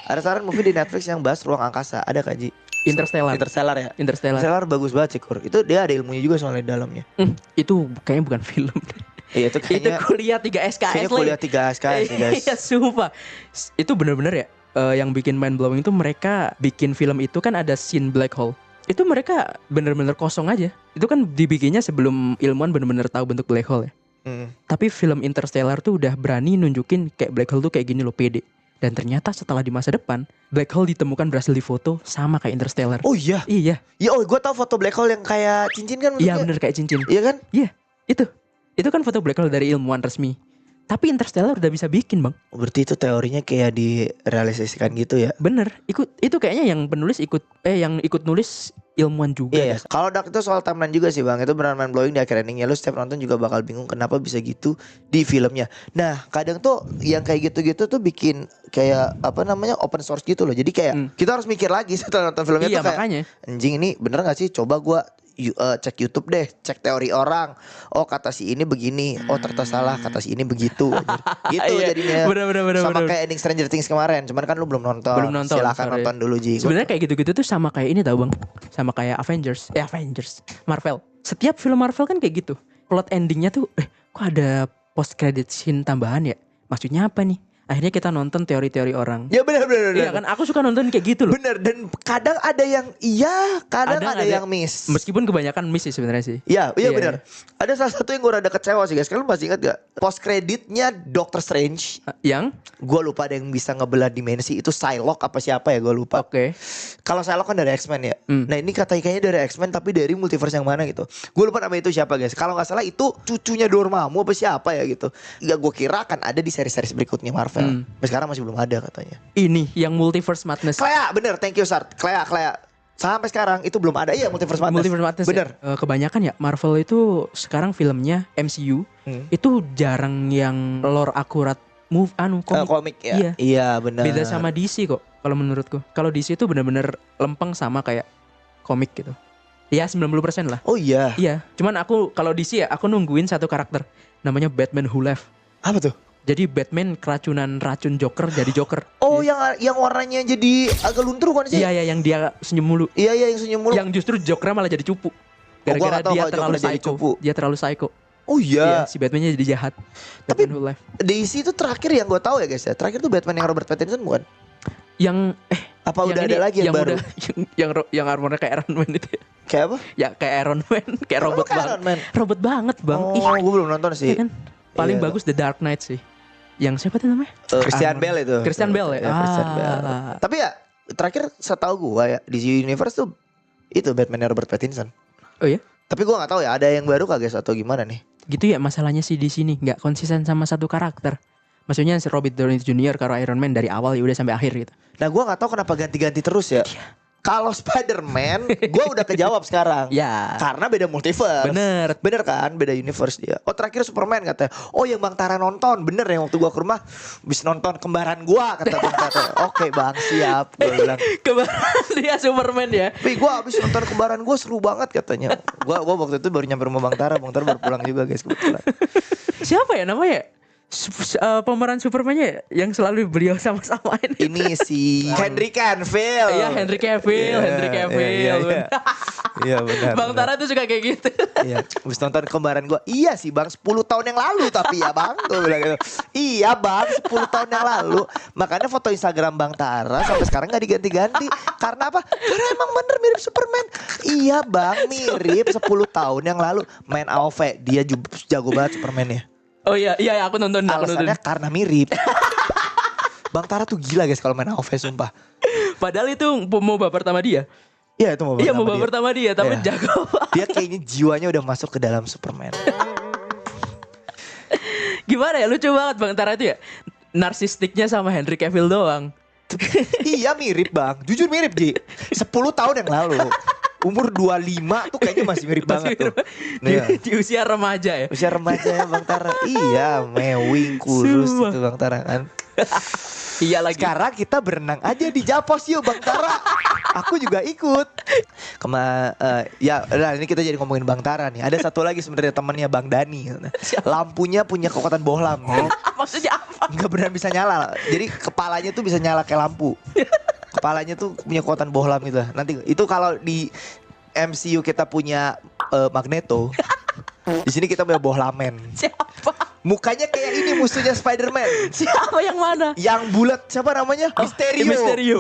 Ada saran movie di Netflix yang bahas ruang angkasa, ada Kak Ji? Interstellar. Interstellar ya. Interstellar. Interstellar bagus banget sih Kur. Itu dia ada ilmunya juga soalnya di dalamnya. Itu kayaknya bukan film. Iya itu Itu kayaknya kuliah 3 SKS kayaknya kuliah 3 SKS nih guys. Iya sumpah. Itu bener-bener ya. Yang bikin mind blowing itu mereka bikin film itu kan ada scene black hole. Itu mereka bener-bener kosong aja. Itu kan dibikinnya sebelum ilmuwan bener-bener tahu bentuk black hole ya. Tapi film Interstellar tuh udah berani nunjukin kayak black hole tuh kayak gini loh, pede. Dan ternyata setelah di masa depan black hole ditemukan berhasil difoto sama kayak Interstellar. Oh iya. Iya. Ya gue tahu foto black hole yang kayak cincin kan Iya bentuknya. bener kayak cincin. Iya kan? Iya. Itu kan foto black hole dari ilmuwan resmi. Tapi Interstellar udah bisa bikin bang. Oh, berarti itu teorinya kayak direalisasikan gitu ya. Bener. Itu kayaknya yang penulis yang ikut nulis ilmuwan juga. Iya, kalau Dark itu soal timeline juga sih bang. Itu benar mind blowing di akhir endingnya. Lu setiap nonton juga bakal bingung kenapa bisa gitu di filmnya. Nah kadang tuh yang kayak gitu-gitu tuh bikin kayak apa namanya open source gitu loh. Jadi kayak kita harus mikir lagi setelah nonton filmnya Iya, tuh kayak makanya. anjing ini bener gak sih? Coba gua cek YouTube deh, cek teori orang. Oh kata si ini begini, oh ternyata salah, kata si ini begitu. Gitu Iya, jadinya. bener. Sama kayak ending Stranger Things kemarin. Cuman kan lu belum nonton. Belum nonton, Silakan sorry. nonton dulu Ji. Sebenarnya kayak gitu-gitu tuh sama kayak ini tau bang. Sama kayak Avengers, Marvel. Setiap film Marvel kan kayak gitu. Plot endingnya tuh, kok ada post credit scene tambahan ya? Maksudnya apa nih? Akhirnya kita nonton teori-teori orang. Ya benar. Iya kan, aku suka nonton kayak gitu loh. Bener, dan kadang ada yang iya, kadang ada yang miss. Meskipun kebanyakan miss sih sebenarnya sih. Iya benar. Ada salah satu yang gue rada kecewa sih guys. Kalian masih ingat gak? Post kreditnya Doctor Strange. Yang? Gue lupa ada yang bisa ngebelah dimensi. Itu Psylocke apa siapa ya, gue lupa. Oke. Kalau Psylocke kan dari X-Men ya. Nah ini kayaknya dari X-Men tapi dari multiverse yang mana gitu. Gue lupa nama itu siapa guys. Kalau gak salah itu cucunya Dormammu apa siapa ya gitu. Ya gue kira akan ada di seri-seri berikutnya Marvel. Tapi sekarang masih belum ada katanya. Ini yang Multiverse Madness. Clea, bener, thank you Sart. Clea. Sampai sekarang itu belum ada. Iya, Multiverse Madness. Bener. Ya. Kebanyakan ya Marvel itu sekarang filmnya MCU itu jarang yang lore akurat komik ya. Iya, benar. Beda sama DC kok kalau menurutku. Kalau DC itu benar-benar lempeng sama kayak komik gitu. Ya 90% lah. Oh iya. Iya, cuman aku kalau DC ya aku nungguin satu karakter namanya Batman Who Left. Apa tuh? Jadi Batman keracunan racun Joker jadi Joker. Oh, yang warnanya jadi agak luntur kan sih? Iya, yang dia senyum mulu. Iya, yang senyum mulu. Yang justru Joker malah jadi cupu. Gara-gara dia terlalu psycho. Dia terlalu psycho. Oh iya. Si Batman-nya jadi jahat. Tapi Batman Who Left. DC itu terakhir yang gue tahu ya guys ya. Terakhir tuh Batman yang Robert Pattinson bukan? Yang apa udah ada lagi yang baru? Yang armornya kayak Iron Man itu ya. Kayak apa? Ya kayak Iron Man, kayak robot banget. Robot banget, Bang. Oh, gue belum nonton sih. Ya kan? Paling bagus The Dark Knight sih. Yang siapa tuh namanya? Christian Bale itu. Christian Bale ya. Christian Bale. Tapi ya terakhir setahu gue ya di Universe tuh itu Batman Robert Pattinson. Oh iya? Tapi gue nggak tahu ya ada yang baru kagak atau gimana nih. Gitu ya masalahnya sih di sini nggak konsisten sama satu karakter. Maksudnya si Robert Downey Jr. karo Iron Man dari awal ya udah sampai akhir gitu. Nah gue nggak tahu kenapa ganti-ganti terus ya. Kalau Spider-Man gue udah kejawab sekarang. Ya. Karena beda multiverse. Bener kan, beda universe dia. Oh terakhir Superman katanya. Oh yang Bang Tara nonton. Bener ya waktu gue ke rumah bis nonton kembaran gue kata Bang Tara. Oke Bang siap. Gue bilang kembaran dia Superman ya. Wih gue abis nonton kembaran gue seru banget katanya. Gue waktu itu baru nyampe rumah Bang Tara. Bang Tara baru pulang juga guys kebetulan. Siapa ya namanya? Pemeran Superman-nya yang selalu beliau sama-samain. Ini si Henry Cavill. Iya Henry Cavill. Iya benar. Bang Tara tuh suka kayak gitu. Iya, habis nonton kembaran gue. Iya sih Bang, 10 tahun yang lalu tapi ya Bang. Gue bilang gitu. Iya Bang, 10 tahun yang lalu. Makanya foto Instagram Bang Tara sampai sekarang gak diganti-ganti. Karena apa? Karena emang bener mirip Superman. Iya Bang, mirip 10 tahun yang lalu. Main AOV, dia jago banget Superman-nya. Oh iya aku nonton. Alasannya karena mirip. Bang Tara tuh gila guys kalau main AOV sumpah. Padahal itu mau baper pertama dia. Iya itu mau baper pertama dia tapi jago. Dia kayaknya jiwanya udah masuk ke dalam Superman. Gimana ya, lucu banget Bang Tara itu ya. Narsistiknya sama Henry Cavill doang. Iya mirip Bang, jujur mirip Ji. 10 tahun yang lalu. Umur 25 tuh kayaknya masih mirip banget tuh. Di usia remaja ya. Usia remaja ya Bang Tara. Iya, mewing kurus itu Bang Tara kan. Iya lagi. Sekarang kita berenang aja di Japos yuk Bang Tara. Aku juga ikut. Ya udah, ini kita jadi ngomongin Bang Tara nih. Ada satu lagi sebenarnya temannya Bang Dani. Lampunya punya kekuatan bohlam. Maksudnya apa? Nggak benar bisa nyala. Jadi kepalanya tuh bisa nyala kayak lampu. Kepalanya tuh punya kekuatan bohlam gitu. Nanti itu kalau di MCU kita punya Magneto. Di sini kita punya bohlamen. Siapa? Mukanya kayak ini musuhnya Spider-Man. Siapa yang mana? Yang bulat siapa namanya? Misterio. Misterio.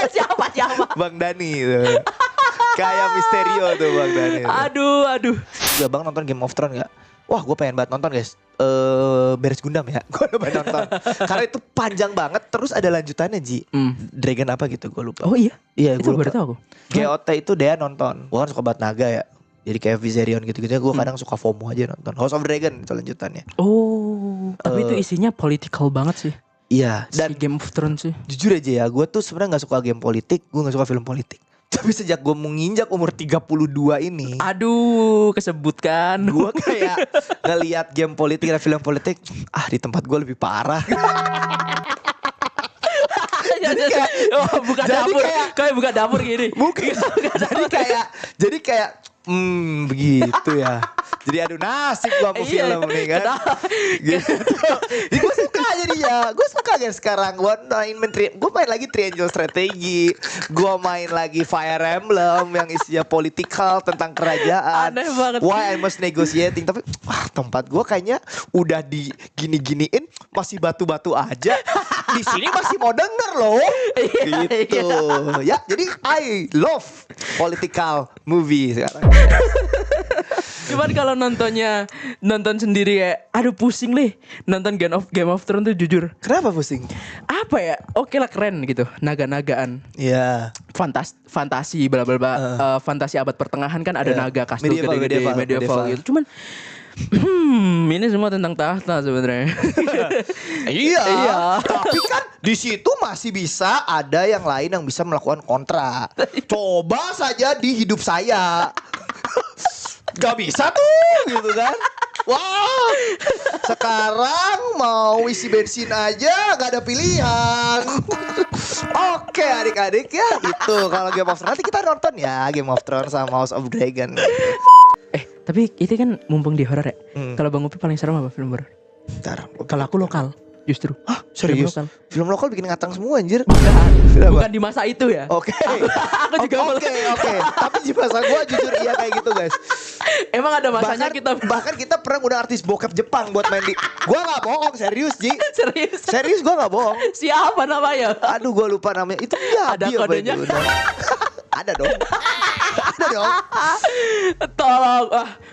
Siapa? Bang Dani itu. Kayak Misterio tuh Bang Dani. Aduh. Juga Bang nonton Game of Thrones gak? Wah gue pengen banget nonton guys. Beres Gundam ya. Gue udah pengen nonton. Karena itu panjang banget. Terus ada lanjutannya Ji. Dragon apa gitu gue lupa. Oh iya? Iya Itu gue baru lupa. tahu aku. GOT itu dia nonton. Gue kan suka banget naga ya. Jadi kayak Viserion gitu-gitu. Gue kadang suka FOMO aja nonton. House of Dragon itu lanjutannya. Oh, tapi itu isinya political banget sih. Iya. Dan Dan Game of Thrones sih. jujur aja ya, gue tuh sebenarnya nggak suka game politik, gue nggak suka film politik. Tapi sejak gue menginjak umur 32 ini, Aduh, kesebutkan. gue kayak ngelihat game politik dan film politik, di tempat gue lebih parah. Buka jadi dapur. kayak Buka dapur gini. Mungkin. jadi kayak begitu ya. Jadi adu nasib gua sama Iya, film nih kan. Gitu. Gue suka jadinya. Gue suka guys sekarang. Gue main lagi Triangle Strategy. Gue main lagi Fire Emblem yang isinya political tentang kerajaan. Aneh banget. Why I must negotiating. Tapi tempat gue kayaknya udah digini-giniin masih batu-batu aja. Di sini masih mau denger loh. Gitu. Ya, jadi I love political movie sekarang. Cuman kalau nonton sendiri kayak aduh pusing nih. Nonton Game of Thrones tuh jujur. Kenapa pusing? Apa ya? Oke lah keren gitu. Naga-nagaan. Iya. Fantasi bla bla bla. Fantasi abad pertengahan kan ada naga kastil Medieval, gede-gede medieval gitu. Cuman ini semua tentang tahta sebenarnya. Iya. Tapi kan di situ masih bisa ada yang lain yang bisa melakukan kontra. Coba saja di hidup saya. Gak bisa tuh gitu kan. Wah, sekarang mau isi bensin aja gak ada pilihan. Oke adik-adik ya itu kalau Game of Thrones nanti kita nonton ya Game of Thrones sama House of Dragon. Tapi itu kan mumpung di horor ya. Kalau Bang Upi paling serem apa film horor? Bentar. Kalau aku lokal justru. Hah, serius? Film lokal. Film lokal bikin ngatang semua anjir. Bukan di masa itu ya. Oke. Aku juga Oke. Tapi di masa gue jujur iya kayak gitu guys. Emang ada masanya bahkan kita pernah ngundang artis bokep Jepang buat main di. Gue nggak bohong serius Ji. serius. Serius gue nggak bohong. Siapa namanya? Aduh gue lupa namanya. Itu dia. Ada kodenya. Ada dong. Ada dong. Tolong.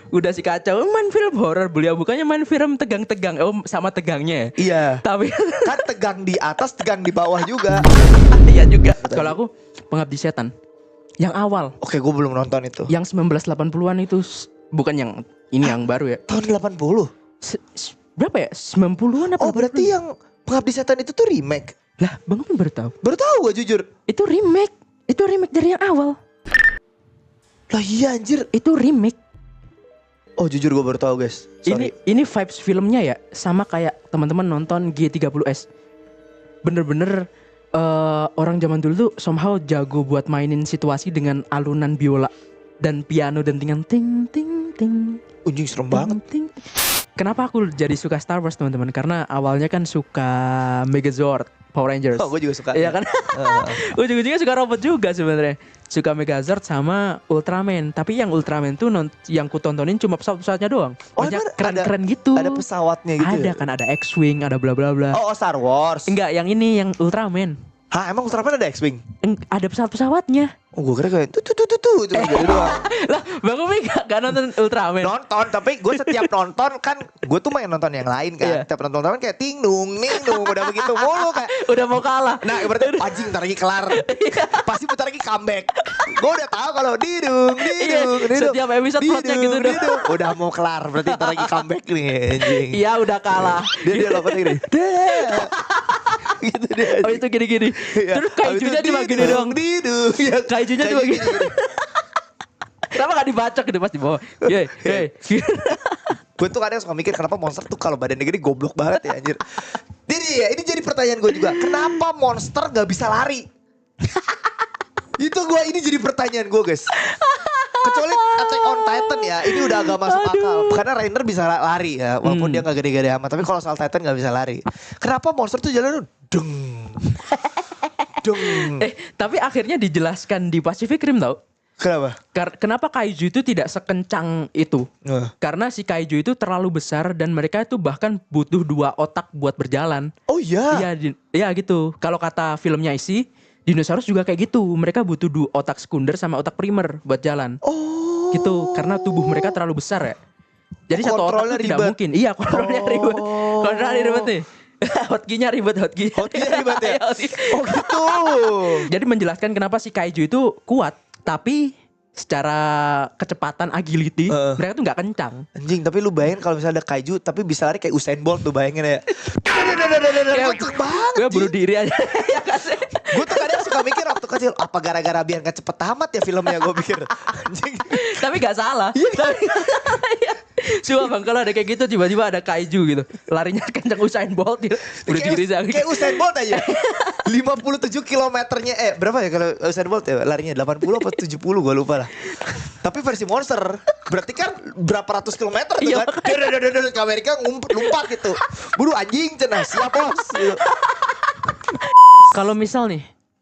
Udah sih kacau. Main film horor beliau bukannya main film tegang-tegang. Sama tegangnya ya. Iya. Tapi Kan tegang di atas, tegang di bawah juga. iya juga. Kalau aku Pengabdi Setan yang awal. Oke, gue belum nonton itu. Yang 1980-an itu bukan yang ini yang baru ya. Tahun 80. Berapa ya? 90-an apa? Oh, berarti yang Pengabdi Setan itu tuh remake. Lah, Bang Upin baru tahu. Baru tahu gue jujur. Itu remake. Itu remake dari yang awal. Lah iya anjir. Itu remake. Oh, jujur gue baru tahu guys. Sorry. Ini vibes filmnya ya sama kayak teman-teman nonton G30S. Bener-bener orang zaman dulu tuh somehow jago buat mainin situasi dengan alunan biola dan piano dan ting ting ting. Anjing serem banget. Ting. Kenapa aku jadi suka Star Wars teman-teman? Karena awalnya kan suka Megazord, Power Rangers. Oh, gue juga suka. Iya kan? Ujung-ujungnya suka robot juga sebenarnya. Suka Megazord sama Ultraman. Tapi yang Ultraman tuh yang ku tontonin cuma pesawat-pesawatnya doang. Oh, Banyak keren-keren gitu. Ada pesawatnya gitu. Ada kan, ada X-Wing, ada bla bla bla. Oh, Star Wars. Enggak, yang ini yang Ultraman. Hah, emang Ultraman ada X-Wing? Ada pesawat-pesawatnya. Oh, gue kira kayak tuh cuma gitu doang. Lah, Bang Umi gak nonton Ultraman? Nonton, tapi gue setiap nonton kan gue tuh main nonton yang lain kan. Iya. Setiap nonton kayak ting nung ning nung udah begitu mulu kayak. Udah mau kalah. Nah, berarti anjing ntar lagi kelar. Pasti bentar lagi comeback. Gue udah tahu kalau didung. Setiap episode plotnya gitu dong. Udah mau kelar, berarti ntar lagi comeback nih anjing. Iya, udah kalah. Dia lompat gini. Gitu dia. Oh, itu gini-gini. Iya. Terus kaijunya cuma gini doang. Didung. Ya, Kaijunya cuma gini. Kenapa gak dibacok gitu pas di bawah? Gue tuh kadang suka mikir kenapa monster tuh kalau badannya gede goblok banget ya anjir. Jadi ya ini jadi pertanyaan gue juga. Kenapa monster gak bisa lari? Ini jadi pertanyaan gue guys. Kecuali Attack on Titan ya, ini udah agak masuk akal. Karena Rainer bisa lari ya, walaupun dia gak gede-gede amat. Tapi kalau soal Titan gak bisa lari. Kenapa monster tuh jalan deng, deng. Tapi akhirnya dijelaskan di Pacific Rim tau. Kenapa? Kenapa kaiju itu tidak sekencang itu? Karena si kaiju itu terlalu besar dan mereka itu bahkan butuh 2 otak buat berjalan. Oh iya? Iya gitu. Kalau kata filmnya isi, dinosaurus juga kayak gitu. Mereka butuh 2 otak sekunder sama otak primer buat jalan. Oh. Gitu. Karena tubuh mereka terlalu besar ya. Jadi satu otak itu tidak mungkin. Iya, kontrolnya ribet. Kontrolnya ribet nih. Hotkey-nya ribet. Hotkey-nya ribet ya? Oh gitu. Jadi menjelaskan kenapa si kaiju itu kuat, tapi secara kecepatan agility mereka tuh nggak kencang. Anjing, tapi lu bayangin kalau misalnya ada kaiju tapi bisa lari kayak Usain Bolt tuh, bayangin ya. Kenceng banget. Gue bunuh diri aja. Gue tuh kadang suka mikir waktu kecil, apa gara-gara biar gak cepet amat ya filmnya, gue pikir. Anjing. Tapi gak salah. Cuma bang, kalau ada kayak gitu tiba-tiba ada kaiju gitu, larinya kencang Usain Bolt gitu. Bunuh diri aja. Kayak Usain Bolt aja. 57 kilometernya, berapa ya kalau Usain Bolt ya larinya 80 apa 70 gue lupa lah. Tapi versi monster, berarti kan berapa ratus kilometer tuh kan. Ke Amerika lompat gitu. Buru anjing cenah, siap bos. Gitu. Kalau misal nih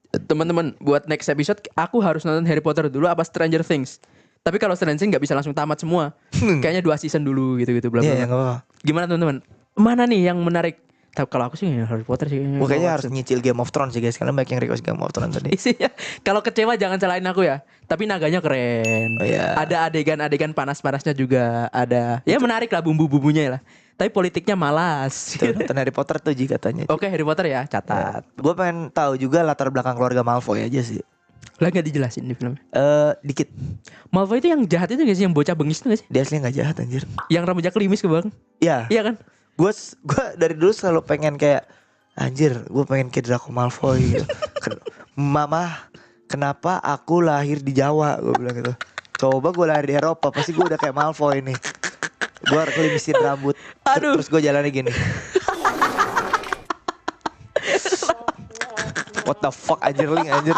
teman-teman buat next episode aku harus nonton Harry Potter dulu apa Stranger Things. Tapi kalau Stranger Things nggak bisa langsung tamat semua. Kayaknya 2 season dulu gitu-gitu bla bla. Iya, enggak apa-apa. Gimana teman-teman? Mana nih yang menarik? Tapi kalau aku sih Harry Potter sih. Kayaknya harus nyicil Game of Thrones sih guys, karena banyak yang request Game of Thrones tadi. Isinya kalau kecewa jangan salahin aku ya. Tapi naganya keren. Oh, iya. Ada adegan-adegan panas-panasnya juga ada. Ya menarik lah bumbu-bumbunya lah. Tapi politiknya malas. Nonton Harry Potter tuh Ji katanya. Oke, Harry Potter ya, catat. Gue pengen tahu juga latar belakang keluarga Malfoy aja sih. Lah gak dijelasin di film. Dikit. Malfoy itu yang jahat itu gak sih, yang bocah bengis itu gak sih? Dia aslinya gak jahat anjir. Yang rambutnya klimis ke bang. Iya. Iya kan? Gue dari dulu selalu pengen kayak anjir, gue pengen kayak Draco Malfoy gitu. Mama, kenapa aku lahir di Jawa? Gue bilang gitu. Coba gue lahir di Eropa, pasti gue udah kayak Malfoy nih. Gue kelimisin rambut. Terus gue jalannya gini. What the fuck anjir Ling anjir.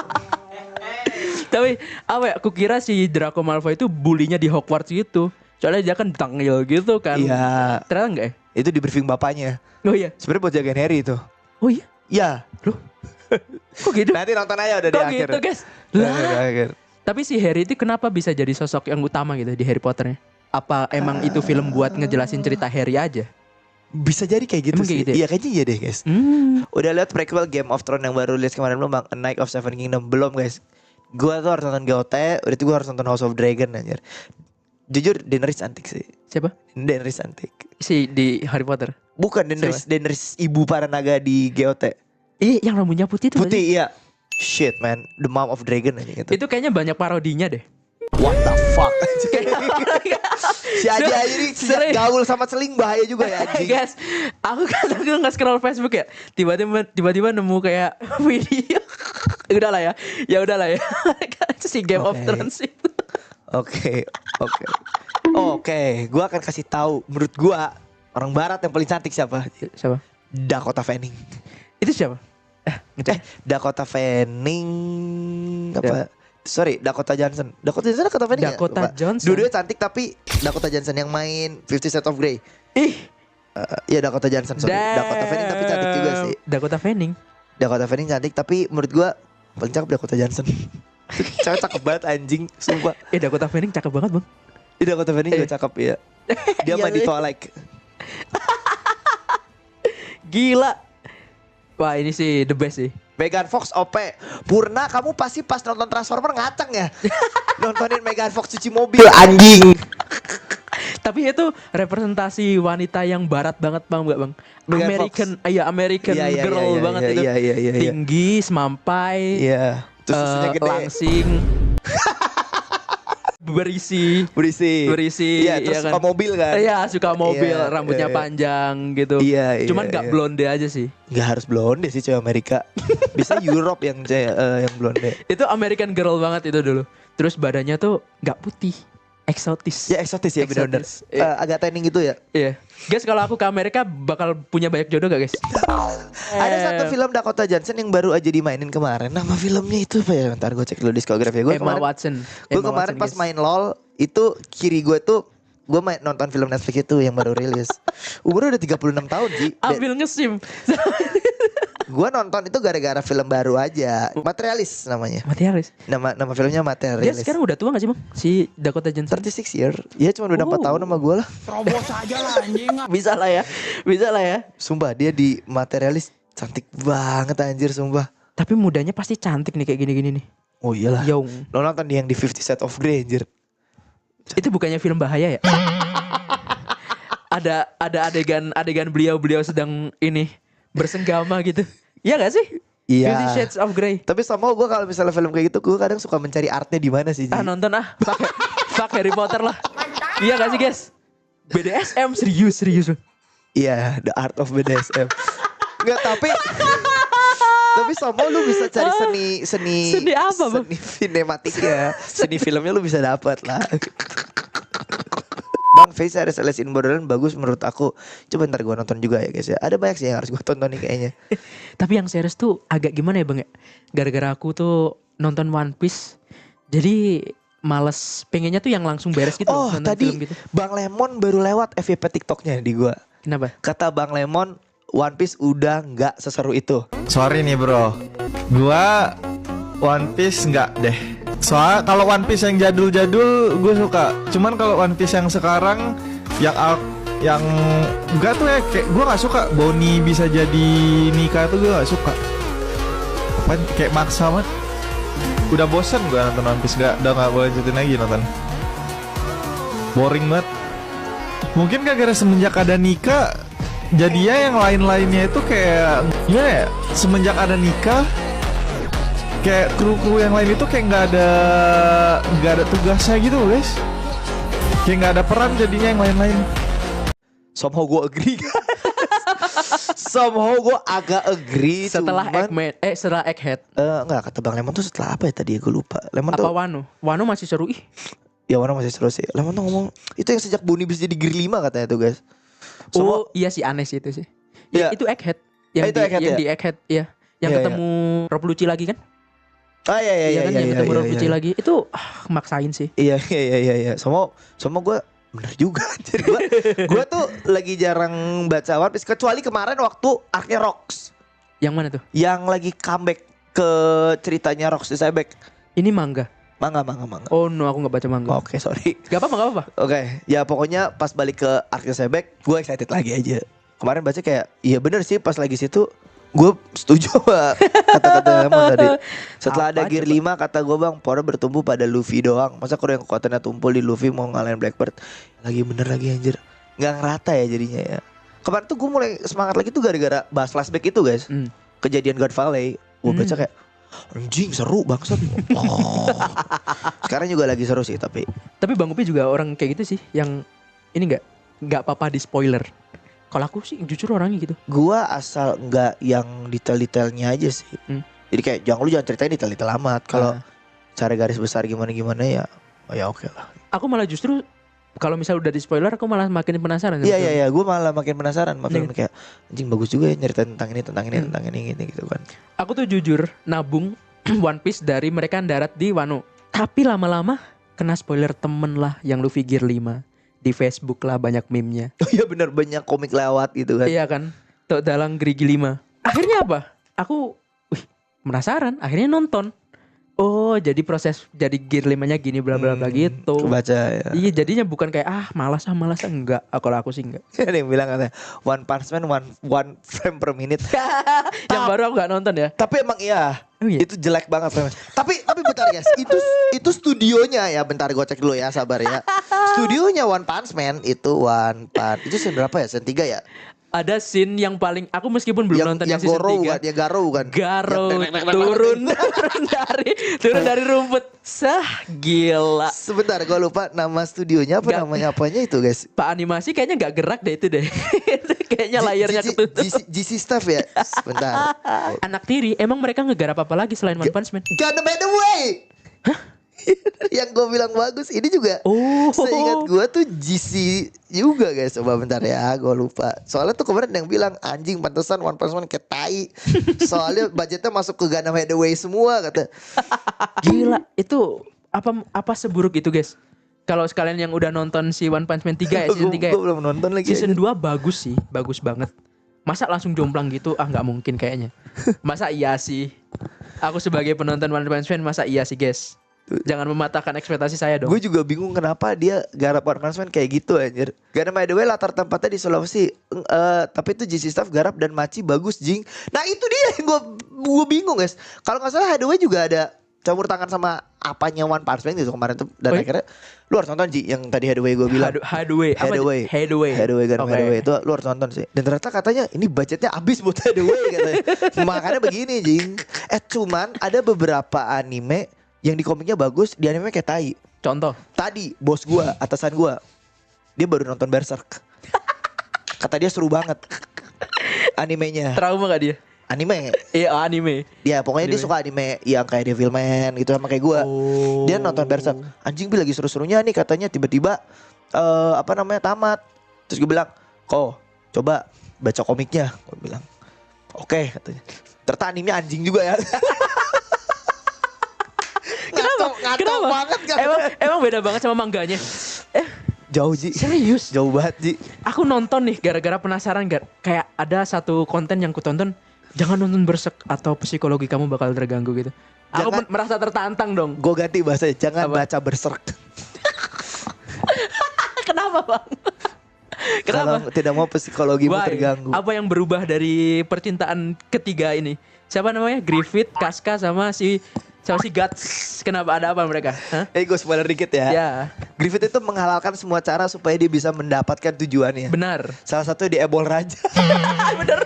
Tapi apa ya, aku kira si Draco Malfoy itu bulinya di Hogwarts gitu. Soalnya dia kan tangil gitu kan. Iya. Ternyata enggak ya? Itu di briefing bapaknya. Oh iya. Sebenarnya buat jagain Harry itu. Oh iya? Iya. Loh? Kok gitu? Nanti nonton aja udah di Kok akhir. gitu guys? Udah Lah. di akhir. Tapi si Harry itu kenapa bisa jadi sosok yang utama gitu di Harry Potternya? Apa emang itu film buat ngejelasin cerita Harry aja? Bisa jadi kayak gitu Emang sih. kayak gitu ya? Iya kayaknya iya deh guys. Udah lihat prequel Game of Thrones yang baru rilis kemarin belum bang? A Knight of Seven Kingdom belum guys. Gua tuh harus nonton GOT, udah itu gua harus nonton House of Dragon anjir. Jujur Daenerys cantik sih. Siapa? Daenerys cantik. Si di Harry Potter. Bukan Daenerys ibu para naga di GOT. Yang rambutnya putih itu. Putih iya. Shit man, the mom of dragon aja gitu. Itu kayaknya banyak parodinya deh. What the fuck? Si Aja ini Sering. gaul sama seling bahaya juga ya anjing. Guys, aku nggak scroll Facebook ya. Tiba-tiba nemu kayak video. Udahlah ya. Ya udahlah ya. Si Game of Oke. Thrones itu. Oke, gua akan kasih tahu menurut gua orang barat yang paling cantik siapa? Siapa? Dakota Fanning. Itu siapa? Dakota Fanning apa? Sorry, Dakota Johnson. Dakota Johnson, Dakota Fanning. Dakota Johnson. Dua-duanya cantik tapi Dakota Johnson yang main 50 Shades of Grey. Iya Dakota Johnson. Sorry. Dakota Fanning tapi cantik juga sih. Dakota Fanning. Dakota Fanning cantik tapi menurut gua paling cakep Dakota Johnson. Cewek cakep banget anjing, sumpah. Dakota Fanning cakep banget bang. Dakota Fanning juga cakep ya. Dia Iya, mah di iya. Twilight. Gila. Wah ini sih the best sih. Megan Fox OP. Purna kamu pasti pas nonton Transformer ngacang ya. Nontonin Megan Fox cuci mobil anjing. Tapi itu representasi wanita yang barat banget bang, enggak bang? Megan American Iya, girl iya, banget iya, itu. iya. Tinggi, semampai, Iya. Terus susunya gede. langsing, berisi. Iya, terus iya suka mobil kan. Iya suka mobil, Iya, rambutnya iya. panjang gitu. Iya, Cuman iya, nggak iya. blonde aja sih. Gak harus blonde sih cewek Amerika. Bisa Europe yang yang blonde. Itu American girl banget itu dulu. Terus badannya tuh nggak putih, eksotis. Ya eksotis ya benar-benar. Eksotis. Iya. Agak trending gitu ya. Iya. Guys, kalau aku ke Amerika bakal punya banyak jodoh gak guys? Ada satu film Dakota Johnson yang baru aja dimainin kemarin. Nama filmnya itu apa ya? Bentar gue cek dulu diskografi. Gue Emma kemarin, Watson. gue Emma kemarin Watson, pas guys. main LOL itu kiri gue tuh gue nonton film Netflix itu yang baru rilis. Umurnya udah 36 tahun sih. Ambil ngesim. Gue nonton itu gara-gara film baru aja. Materialis namanya. Materialis. Nama filmnya Dia Materialis. sekarang udah tua gak sih bang? Si Dakota Johnson. 36 year. Ya cuma udah 4 tahun sama gue lah. Terobos aja lah anjing. Bisa lah ya. Bisa lah ya. Sumpah dia di Materialis cantik banget anjir sumpah. Tapi mudanya pasti cantik nih kayak gini-gini nih. Oh iyalah. Young. Lo nonton yang di 50 Shades of Grey anjir. Itu bukannya film bahaya ya? ada adegan beliau sedang ini bersenggama gitu. Iya gak sih? Iya. 50 Shades of Grey. Tapi sama gue kalau misalnya film kayak gitu gue kadang suka mencari artnya di mana sih. Ji? Nonton fuck Harry Potter lah. Iya gak sih guys? BDSM serius. Iya, The Art of BDSM. Enggak tapi sama lu bisa cari seni apa, Bang? Seni sinematiknya, seni filmnya lu bisa dapat lah. Bang, Face Alice in Borderland bagus menurut aku. Coba ntar gue nonton juga ya guys ya. Ada banyak sih yang harus gue tonton nih kayaknya. Tapi yang series tuh agak gimana ya bang ya? Gara-gara aku tuh nonton One Piece, jadi males pengennya tuh yang langsung beres gitu. Oh nonton tadi film gitu. Bang Lemon baru lewat FYP TikToknya di gue. Kenapa? Kata Bang Lemon, One Piece udah nggak seseru itu. Sorry nih bro, gua One Piece nggak deh. Soalnya kalau One Piece yang jadul-jadul gue suka. Cuman kalau One Piece yang sekarang yang enggak tuh ya kayak gue nggak suka. Bonnie bisa jadi nikah tuh gue nggak suka. Apa kayak maksa banget. Udah bosen gue nonton One Piece, udah nggak boleh lanjutin lagi nonton. Boring banget. Mungkin gara-gara semenjak ada nikah jadinya yang lain-lainnya itu kayak ya semenjak ada nikah kayak kru-kru yang lain itu kayak nggak ada tugasnya gitu guys, kayak nggak ada peran jadinya yang lain-lain. Somehow gue agree. Somehow gue agak agree. Setelah cuman, setelah Egghead. Enggak, kata Bang Lemon tuh setelah apa ya tadi ya gue lupa. Lemon Apa tuh Wano masih seru ih. ya Wano masih seru sih. Lemon tuh ngomong itu yang sejak Bonnie bisa jadi Gear 5 katanya tuh guys. Oh iya sih aneh sih itu sih. Iya. Itu Egghead. Yang Itu di, Egghead yang ya? di Egghead ya. Yang Iya, ketemu Rob Lucci lagi kan? Ah iya kan yang ketemu Rob Lucci lagi. Itu maksain sih. Iya. Sama gue bener juga. Jadi gue tuh lagi jarang baca One Piece kecuali kemarin waktu arc-nya Rocks. Yang mana tuh? Yang lagi comeback ke ceritanya Rocks di Sebek. Ini manga. Manga. Oh no, aku nggak baca manga. Oke, sorry. Gak apa-apa. Oke, ya pokoknya pas balik ke arc-nya Sebek, gue excited lagi aja. Kemarin baca kayak, iya bener sih pas lagi situ gue setuju sama kata-kata Lemon tadi. Setelah ada Apa Gear coba? 5 kata gue bang, power bertumbuh pada Luffy doang. Masa kru yang kekuatannya tumpul di Luffy mau ngalahin Blackbird? Lagi bener lagi anjir. Gak ngerata ya jadinya ya. Kemarin tuh gue mulai semangat lagi tuh gara-gara bahas flashback itu guys. Kejadian God Valley. Gue baca kayak, anjing seru bangsat. Oh. Sekarang juga lagi seru sih tapi. Tapi Bang Upi juga orang kayak gitu sih, yang ini nggak apa-apa di spoiler. Kalau aku sih jujur orangnya gitu. Gua asal nggak yang detail-detailnya aja sih. Jadi kayak jangan ceritain detail-detail amat. Kalau cara garis besar gimana ya, oh ya oke lah. Aku malah justru kalau misal udah di spoiler aku malah makin penasaran. Iya. Gue malah makin penasaran. Film Iya. kayak anjing bagus juga ya nyeritain tentang ini gitu kan. Aku tuh jujur nabung One Piece dari mereka darat di Wano. Tapi lama-lama kena spoiler temen lah yang Luffy Gear 5. Di Facebook lah banyak meme-nya. Oh iya benar banyak komik lewat gitu kan. Iya kan? Tok dalang Gerigi 5. Akhirnya apa? Aku penasaran, akhirnya nonton. Oh, jadi proses jadi Gear 5-nya gini bla bla bla gitu. Kebaca ya. Iya, jadinya bukan kayak malas enggak. Kalau aku sih enggak. Ada yang bilang katanya One Punch Man one frame per minute. Yang baru aku enggak nonton ya. Tapi emang iya, Oh iya? itu jelek banget frame. Tapi bentar guys, itu studionya ya. Bentar gue cek dulu ya, sabar ya. Studionya One Punch Man itu One Punch. Itu scene berapa ya? Scene 3 ya? Ada scene yang paling aku meskipun belum nonton yang season Goro 3. kan, yang Garo kan. Garo turun dari rumput. Gila. Sebentar gue lupa nama studionya apa, namanya apanya itu guys. Pak animasi kayaknya nggak gerak deh itu deh. Itu kayaknya layarnya ketutup. GC Staff ya. Sebentar. Anak tiri, emang mereka ngegarap apa lagi selain One Punch Man? Gonna by the way. Yang gue bilang bagus ini juga Oh. seingat gue tuh GC juga guys. Coba bentar ya, gue lupa. Soalnya tuh kemarin yang bilang anjing pantesan One Punch Man kayak tai. Soalnya budgetnya masuk ke Gundam Hathaway semua kata. Gila, itu apa seburuk itu, guys? Kalau sekalian yang udah nonton si One Punch Man 3 ya, season 3 ya. Gue belum nonton lagi. Season 2 bagus sih, bagus banget. Masa langsung jomplang gitu? Ah, nggak mungkin kayaknya. Masa iya sih? Aku sebagai penonton One Punch Man, masa iya sih, guys? Jangan mematahkan ekspektasi saya dong. Gue juga bingung kenapa dia garap One Punch Man kayak gitu anjir. Gundam Hathaway latar tempatnya di Sulawesi. Tapi itu GC Staff garap dan Machi bagus jing. Nah itu dia yang gue bingung guys. Kalau nggak salah Hathaway juga ada campur tangan sama apanya One Punch Man gitu kemarin tuh. Dan akhirnya lu harus nonton Ji yang tadi Hathaway gue bilang. Hathaway. Hathaway Gundam Oke. Hathaway itu lu harus nonton sih. Dan ternyata katanya ini budgetnya habis buat Hathaway katanya. Makanya begini jing. Cuman ada beberapa anime yang di komiknya bagus, di anime kayak tai. Contoh. Tadi bos gua, atasan gua, dia baru nonton Berserk. Kata dia seru banget animenya. Trauma gak dia? Anime. Iya, anime. Ya pokoknya dia Anime. suka anime yang kayak Devilman gitu sama kayak gua. Oh. Dia nonton Berserk. Anjing Bi lagi seru-serunya nih katanya tiba-tiba tamat. Terus gue bilang, "Kok, coba baca komiknya." Gue bilang, "Oke," katanya. Ternyata anime anjing juga ya. Ngaco banget kan. Emang beda banget sama mangganya. Jauh Ji. Serius? Jauh banget Ji. Aku nonton nih gara-gara penasaran, kayak ada satu konten yang ku tonton, jangan nonton Berserk atau psikologi kamu bakal terganggu gitu. Aku Jangan- merasa tertantang dong. Gue ganti bahasanya, jangan Apa? baca Berserk. Kenapa, Bang? Kalau Kenapa? tidak mau psikologimu Why? terganggu. Apa yang berubah dari percintaan ketiga ini? Siapa namanya? Griffith, Casca sama si Guts. Kenapa ada apa mereka? Hah? Gue spoiler dikit ya. Ya, Griffith itu menghalalkan semua cara supaya dia bisa mendapatkan tujuannya. benar. Salah satu di Ebol Raja. Bener.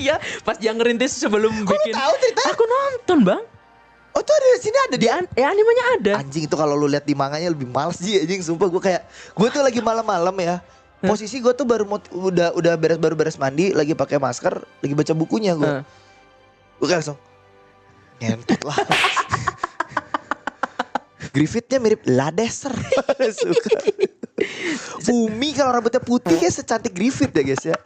Iya, pas dia ngerintis sebelum bikin. tahu ceritanya? Aku nonton, Bang. Oh tuh ada di sini ada dia. Animenya ada. Anjing itu kalau lu lihat di manganya lebih males sih anjing. Sumpah gue tuh lagi malam-malam ya. Posisi gue tuh udah baru beres mandi, lagi pakai masker, lagi baca bukunya gue. Hah. Gue langsung ngentot lah. Griffithnya mirip Ladeser. Suka. Umi kalau rambutnya putih kayak secantik Griffith ya guys ya.